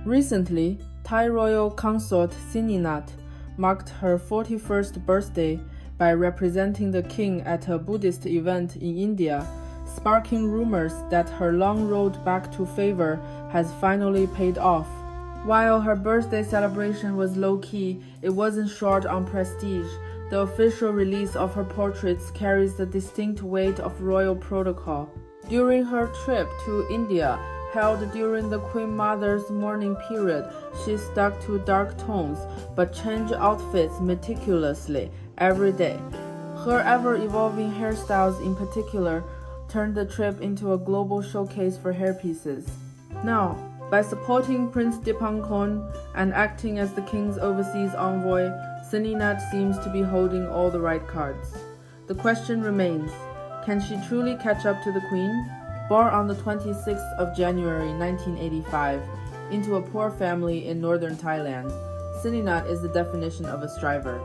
Recently, Thai Royal Consort Sineenat marked her 41st birthday by representing the king at a Buddhist event in India, sparking rumors that her long road back to favor has finally paid off. While her birthday celebration was low-key, it wasn't short on prestige. The official release of her portraits carries the distinct weight of royal protocol. During her trip to India, held during the Queen Mother's mourning period, she stuck to dark tones but changed outfits meticulously every day. Her ever-evolving hairstyles in particular turned the trip into a global showcase for hairpieces. Now, by supporting Prince Dipangkorn and acting as the king's overseas envoy, Sineenat seems to be holding all the right cards. The question remains, can she truly catch up to the queen? Born on the 26th of January 1985 into a poor family in northern Thailand, Sineenat is the definition of a striver.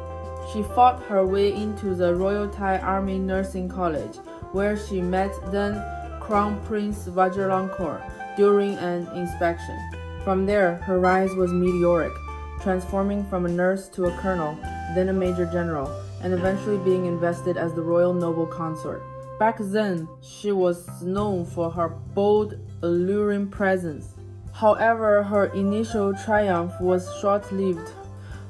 She fought her way into the Royal Thai Army Nursing College, where she met then Crown Prince Vajiralongkorn during an inspection. From there, her rise was meteoric, transforming from a nurse to a colonel, then a major general, and eventually being invested as the Royal Noble Consort. Back then, she was known for her bold, alluring presence. However, her initial triumph was short-lived.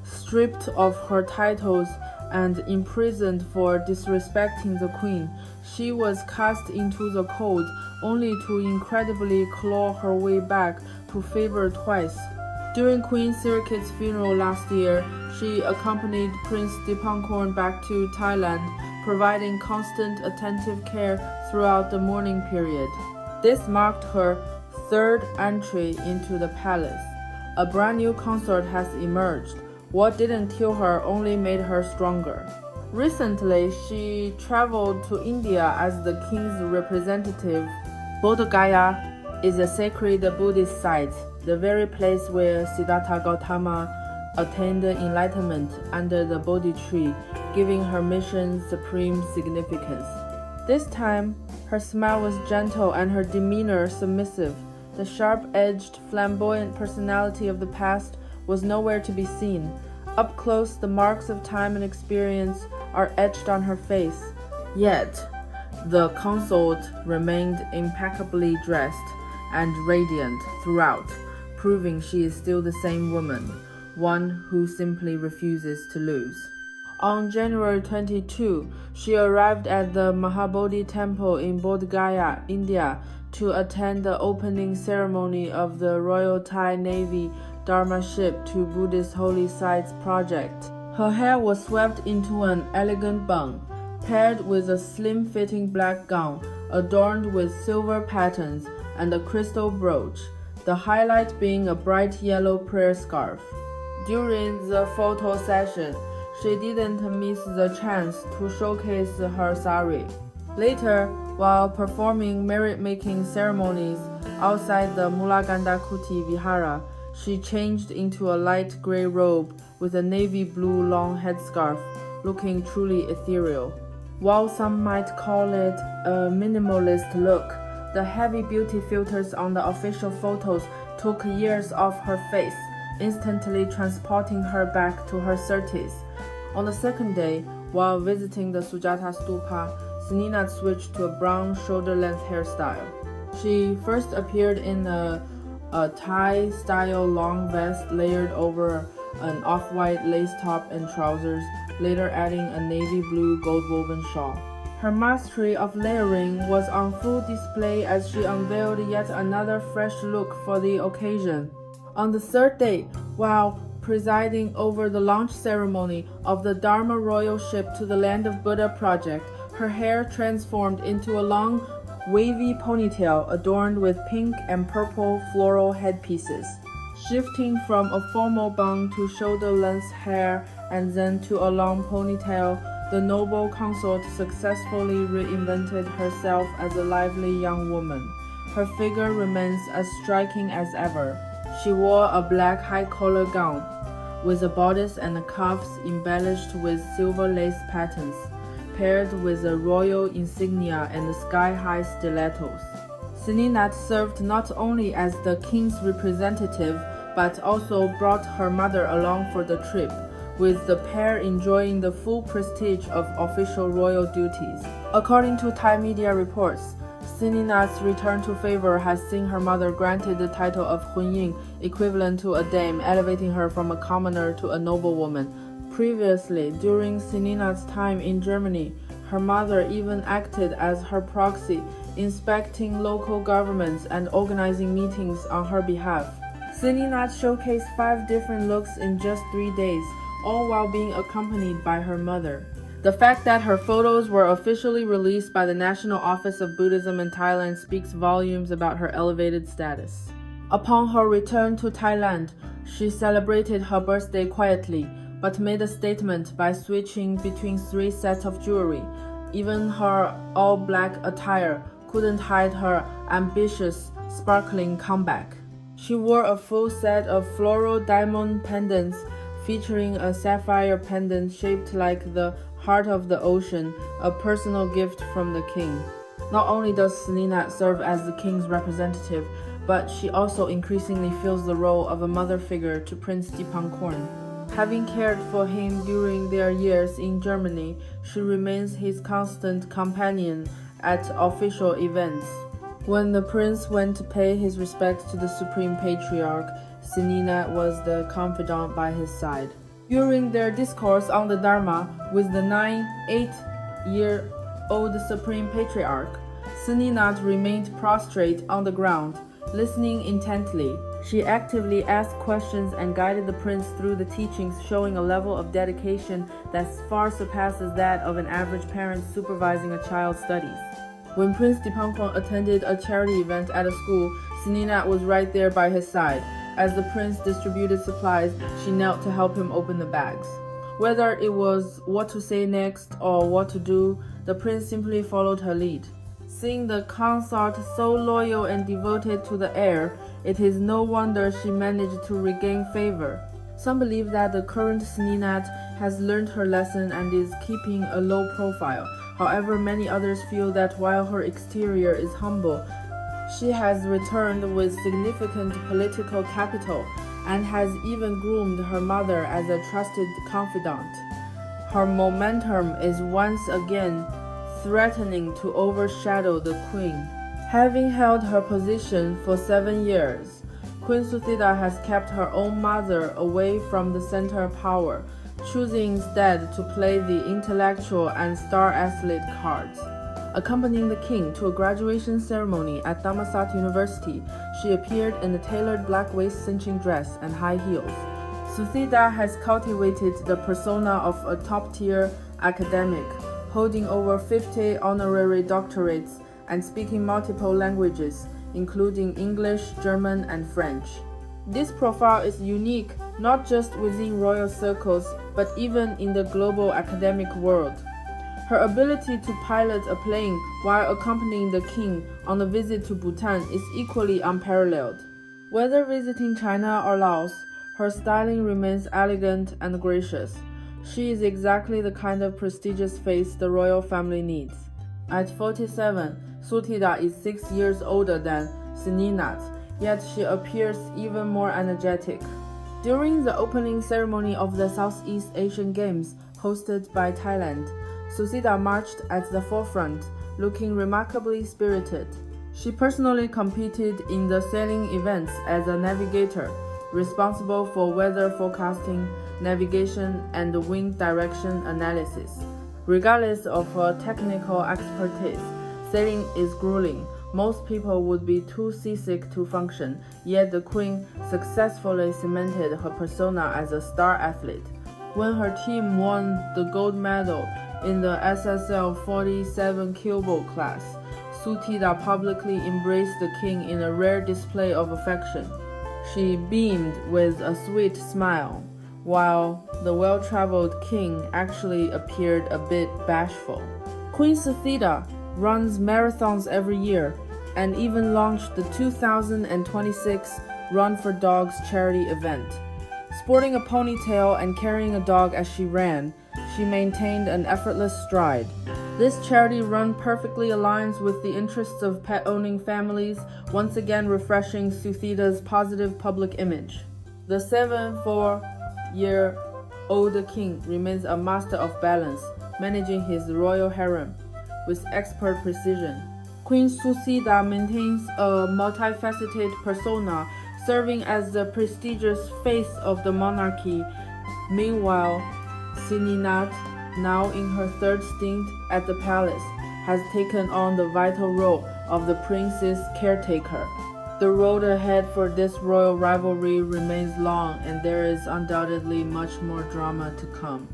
Stripped of her titles and imprisoned for disrespecting the queen, she was cast into the cold, only to incredibly claw her way back to favor twice. During Queen Sirikit's funeral last year, she accompanied Prince Dipangkorn back to Thailand, providing constant attentive care throughout the mourning period. This marked her third entry into the palace. A brand new consort has emerged. What didn't kill her only made her stronger. Recently, she traveled to India as the king's representative. Bodh Gaya is a sacred Buddhist site, the very place where Siddhartha Gautama attained enlightenment under the Bodhi tree, giving her mission supreme significance. This time, her smile was gentle and her demeanor submissive. The sharp-edged, flamboyant personality of the past was nowhere to be seen. Up close, the marks of time and experience are etched on her face. Yet, the consort remained impeccably dressed and radiant throughout, proving she is still the same woman, one who simply refuses to lose. On January 22, she arrived at the Mahabodhi Temple in Bodh Gaya, India, to attend the opening ceremony of the Royal Thai Navy Dharma ship to Buddhist Holy Sites project. Her hair was swept into an elegant bun, paired with a slim-fitting black gown adorned with silver patterns and a crystal brooch, the highlight being a bright yellow prayer scarf. During the photo session, she didn't miss the chance to showcase her sari. Later, while performing merit-making ceremonies outside the Mulaganda Kuti Vihara, she changed into a light gray robe with a navy blue long headscarf, looking truly ethereal. While some might call it a minimalist look, the heavy beauty filters on the official photos took years off her face, instantly transporting her back to her 30s. On the second day, while visiting the Sujata Stupa, Sineenat switched to a brown shoulder-length hairstyle. She first appeared in a Thai-style long vest layered over an off-white lace top and trousers, later adding a navy blue gold-woven shawl. Her mastery of layering was on full display as she unveiled yet another fresh look for the occasion. On the third day, while presiding over the launch ceremony of the Dharma Royal Ship to the Land of Buddha project, her hair transformed into a long, wavy ponytail adorned with pink and purple floral headpieces. Shifting from a formal bun to shoulder-length hair and then to a long ponytail, the noble consort successfully reinvented herself as a lively young woman. Her figure remains as striking as ever. She wore a black high-collar gown, with a bodice and cuffs embellished with silver lace patterns, paired with a royal insignia and sky-high stilettos. Sineenat served not only as the king's representative, but also brought her mother along for the trip, with the pair enjoying the full prestige of official royal duties. According to Thai media reports, Sineenat's return to favor has seen her mother granted the title of Hunying, equivalent to a dame, elevating her from a commoner to a noblewoman. Previously, during Sineenat's time in Germany, her mother even acted as her proxy, inspecting local governments and organizing meetings on her behalf. Sineenat showcased 5 different looks in just 3 days, all while being accompanied by her mother. The fact that her photos were officially released by the National Office of Buddhism in Thailand speaks volumes about her elevated status. Upon her return to Thailand, she celebrated her birthday quietly, but made a statement by switching between 3 sets of jewelry. Even her all-black attire couldn't hide her ambitious, sparkling comeback. She wore a full set of floral diamond pendants featuring a sapphire pendant shaped like the heart of the ocean, a personal gift from the king. Not only does Sineenat serve as the king's representative, but she also increasingly fills the role of a mother figure to Prince Dipangkorn. Having cared for him during their years in Germany, she remains his constant companion at official events. When the prince went to pay his respects to the Supreme Patriarch, Sineenat was the confidant by his side. During their discourse on the Dharma with the 8-year-old Supreme Patriarch, Sineenat remained prostrate on the ground, listening intently. She actively asked questions and guided the prince through the teachings, showing a level of dedication that far surpasses that of an average parent supervising a child's studies. When Prince Dipangkorn attended a charity event at a school, Sineenat was right there by his side. As the prince distributed supplies, she knelt to help him open the bags. Whether it was what to say next or what to do, the prince simply followed her lead. Seeing the consort so loyal and devoted to the heir, it is no wonder she managed to regain favor. Some believe that the current Sineenat has learned her lesson and is keeping a low profile. However, many others feel that while her exterior is humble, she has returned with significant political capital and has even groomed her mother as a trusted confidant. Her momentum is once again threatening to overshadow the queen. Having held her position for 7 years, Queen Suthida has kept her own mother away from the center of power, choosing instead to play the intellectual and star athlete cards. Accompanying the king to a graduation ceremony at Thammasat University, she appeared in a tailored black waist-cinching dress and high heels. Suthida has cultivated the persona of a top-tier academic, holding over 50 honorary doctorates and speaking multiple languages, including English, German, and French. This profile is unique not just within royal circles, but even in the global academic world. Her ability to pilot a plane while accompanying the king on a visit to Bhutan is equally unparalleled. Whether visiting China or Laos, her styling remains elegant and gracious. She is exactly the kind of prestigious face the royal family needs. At 47, Suthida is 6 years older than Sineenat, yet she appears even more energetic. During the opening ceremony of the Southeast Asian Games hosted by Thailand, Suthida marched at the forefront, looking remarkably spirited. She personally competed in the sailing events as a navigator, responsible for weather forecasting, navigation, and wind direction analysis. Regardless of her technical expertise, sailing is grueling. Most people would be too seasick to function, yet the queen successfully cemented her persona as a star athlete. When her team won the gold medal in the SSL 47 keelboat class, Suthida publicly embraced the king in a rare display of affection. She beamed with a sweet smile, while the well-traveled king actually appeared a bit bashful. Queen Suthida runs marathons every year and even launched the 2026 Run for Dogs charity event. Sporting a ponytail and carrying a dog as she ran, she maintained an effortless stride. This charity run perfectly aligns with the interests of pet-owning families, once again refreshing Suthida's positive public image. The 74-year-old king remains a master of balance, managing his royal harem with expert precision. Queen Susida maintains a multifaceted persona, serving as the prestigious face of the monarchy. Meanwhile, Sineenat, now in her third stint at the palace, has taken on the vital role of the prince's caretaker. The road ahead for this royal rivalry remains long, and there is undoubtedly much more drama to come.